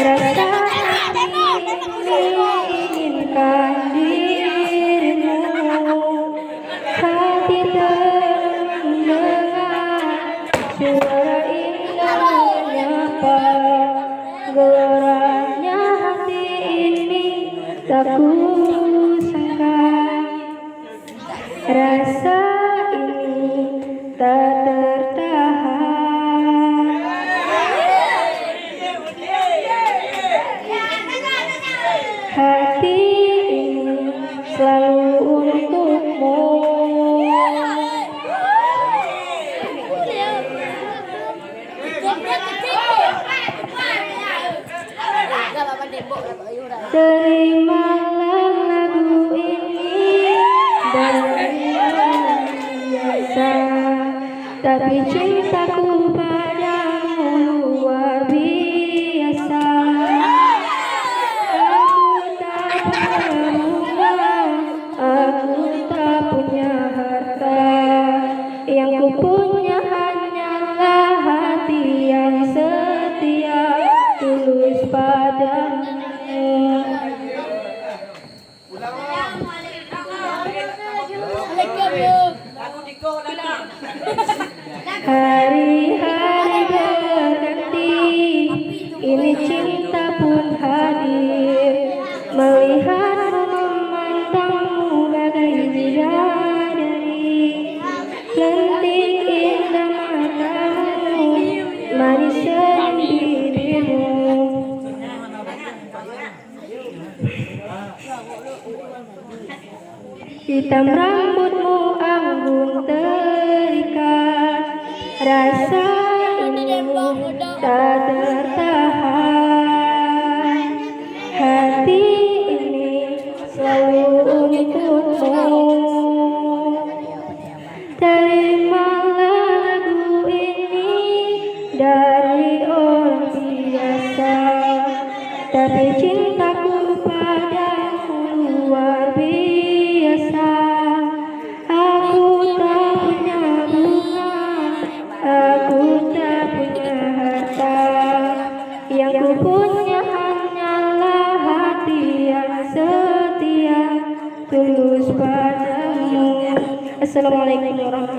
Rasa inginkan dirimu, hati terdengar suara indah menyapa. Geloranya hati ini tak kusangka, rasa ini tak tertahan. Hati ini selalu untukmu. Terimalah lagu ini dari biasa, tapi cintaku padamu luar biasa. Aku tak punya harta, yang ku punya hanyalah hati yang setia, tulus padamu. Hari-hari berganti, ini cinta pun hadir, melihatmu memandangmu bagai bidadari. Lentik indah matamu, manis bibirmu. Hitam rambutmu anggun terikat, rasa ini tak tertahan. Hati ini selalu untukmu. Terimalah lagu ini dari orang biasa, tapi cintaku padamu luar biasa. Aku tak punya bunga, aku tak punya harta, yang ku punya hanyalah hati yang setia, tulus padamu. Assalamualaikum warahmatullahi wabarakatuh.